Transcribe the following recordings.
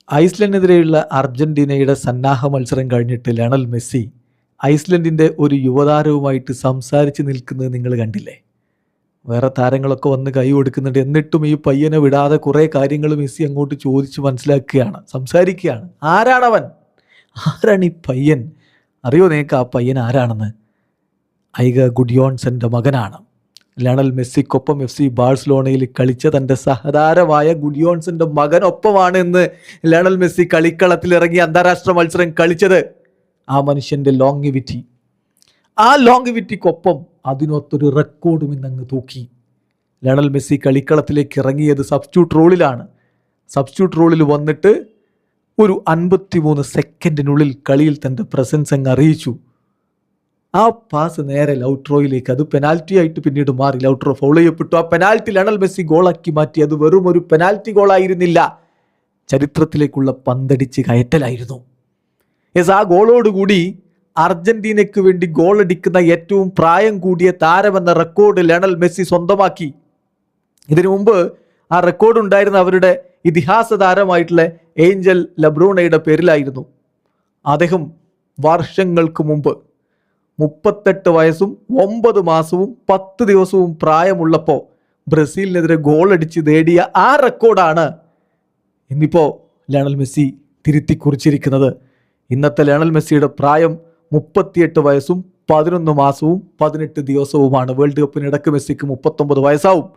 ഐസ്ലൻഡിനെതിരെയുള്ള അർജന്റീനയുടെ സന്നാഹ മത്സരം കഴിഞ്ഞിട്ട് ലയണൽ മെസ്സി ഐസ്ലൻഡിൻ്റെ ഒരു യുവതാരവുമായിട്ട് സംസാരിച്ച് നിൽക്കുന്നത് നിങ്ങൾ കണ്ടില്ലേ? വേറെ താരങ്ങളൊക്കെ വന്ന് കൈ കൊടുക്കുന്നുണ്ട്. എന്നിട്ടും ഈ പയ്യനെ വിടാതെ കുറേ കാര്യങ്ങൾ മെസ്സി അങ്ങോട്ട് ചോദിച്ച് മനസ്സിലാക്കുകയാണ്, സംസാരിക്കുകയാണ്. ആരാണവൻ? ആരാണ് ഈ പയ്യൻ? അറിയോ നിങ്ങൾക്ക് ആ പയ്യൻ ആരാണെന്ന്? ഐഗർ ഗുഡിയോൺസൻ്റെ മകനാണ്. ലയണൽ മെസ്സിക്കൊപ്പം FC ബാഴ്സലോണയിൽ കളിച്ച തൻ്റെ സഹതാരമായ ഗുഡിയോൺസൻ്റെ മകനൊപ്പമാണ് ഇന്ന് ലയണൽ മെസ്സി കളിക്കളത്തിലിറങ്ങി അന്താരാഷ്ട്ര മത്സരം കളിച്ചത്. ആ മനുഷ്യൻ്റെ ലോങ്വിറ്റി, ആ ലോങ്വിറ്റിക്കൊപ്പം അതിനൊത്തൊരു റെക്കോർഡും ഇന്നങ്ങ് തൂക്കി. ലയണൽ മെസ്സി കളിക്കളത്തിലേക്ക് ഇറങ്ങിയത് സബ്സ്റ്റിറ്റ്യൂട്ട് റോളിലാണ്. സബ്സ്റ്റിറ്റ്യൂട്ട് റോളിൽ വന്നിട്ട് ഒരു 53 സെക്കൻഡിനുള്ളിൽ കളിയിൽ തൻ്റെ പ്രസൻസ് അങ്ങ് അറിയിച്ചു. ആ പാസ് നേരെ ലൗട്രോയിലേക്ക്, അത് പെനാൽറ്റി ആയിട്ട് പിന്നീട് മാറി. ലൗട്രോ ഫൗൾ ചെയ്യപ്പെട്ടു. ആ പെനാൽറ്റി ലയണൽ മെസ്സി ഗോളാക്കി മാറ്റി. അത് വെറും ഒരു പെനാൽറ്റി ഗോളായിരുന്നില്ല, ചരിത്രത്തിലേക്കുള്ള പന്തടിച്ച് കയറ്റലായിരുന്നു. ആ ഗോളോടുകൂടി അർജന്റീനയ്ക്ക് വേണ്ടി ഗോളടിക്കുന്ന ഏറ്റവും പ്രായം കൂടിയ താരമെന്ന റെക്കോർഡ് ലയണൽ മെസ്സി സ്വന്തമാക്കി. ഇതിനു മുമ്പ് ആ റെക്കോർഡ് ഉണ്ടായിരുന്ന അവരുടെ ഇതിഹാസ താരമായിട്ടുള്ള ഏഞ്ചൽ ലബ്രോണയുടെ പേരിലായിരുന്നു. അദ്ദേഹം വർഷങ്ങൾക്ക് മുമ്പ് 38 വയസ്സും 9 മാസവും 10 ദിവസവും പ്രായമുള്ളപ്പോൾ ബ്രസീലിനെതിരെ ഗോളടിച്ച് നേടിയ ആ റെക്കോർഡാണ് ഇന്നിപ്പോൾ ലയണൽ മെസ്സി തിരുത്തി കുറിച്ചിരിക്കുന്നത്. ഇന്നത്തെ ലയണൽ മെസ്സിയുടെ പ്രായം 38 വയസ്സും 11 മാസവും 18 ദിവസവുമാണ്. വേൾഡ് കപ്പിനിടക്ക് മെസ്സിക്ക് 39 വയസ്സാവും.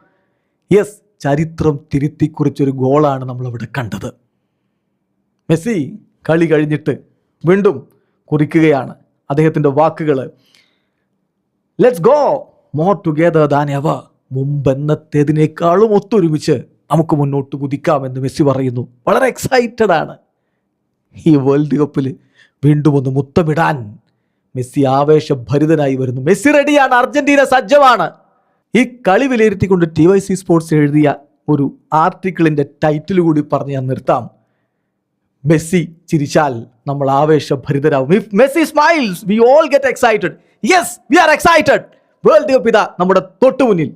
യെസ്, ചരിത്രം തിരുത്തി കുറിച്ചൊരു ഗോളാണ് നമ്മളവിടെ കണ്ടത്. മെസ്സി കളി കഴിഞ്ഞിട്ട് വീണ്ടും കുറിക്കുകയാണ് അദ്ദേഹത്തിൻ്റെ വാക്കുകൾ. Let's go more together than ever. മുമ്പെന്നത്തേതിനേക്കാളും ഒത്തൊരുമിച്ച് നമുക്ക് മുന്നോട്ട് കുതിക്കാമെന്ന് മെസ്സി പറയുന്നു. വളരെ എക്സൈറ്റഡ് ആണ്. ഈ വേൾഡ് കപ്പിൽ വീണ്ടും ഒന്ന് മുത്തമിടാൻ മെസ്സി ആവേശഭരിതനായി വരുന്നു. മെസ്സി റെഡിയാണ്, അർജന്റീന സജ്ജമാണ്. ഈ കളി വിലയിരുത്തിക്കൊണ്ട് TYC സ്പോർട്സ് എഴുതിയ ഒരു ആർട്ടിക്കിളിൻ്റെ ടൈറ്റിൽ കൂടി പറഞ്ഞ് ഞാൻ നിർത്താം. മെസ്സി ചിരിച്ചാൽ നമ്മൾ ആവേശഭരിതരാകും. If Messi smiles we all get excited. Yes, we are excited. World cup ഇതാ നമ്മുടെ തൊട്ടുമുന്നിൽ.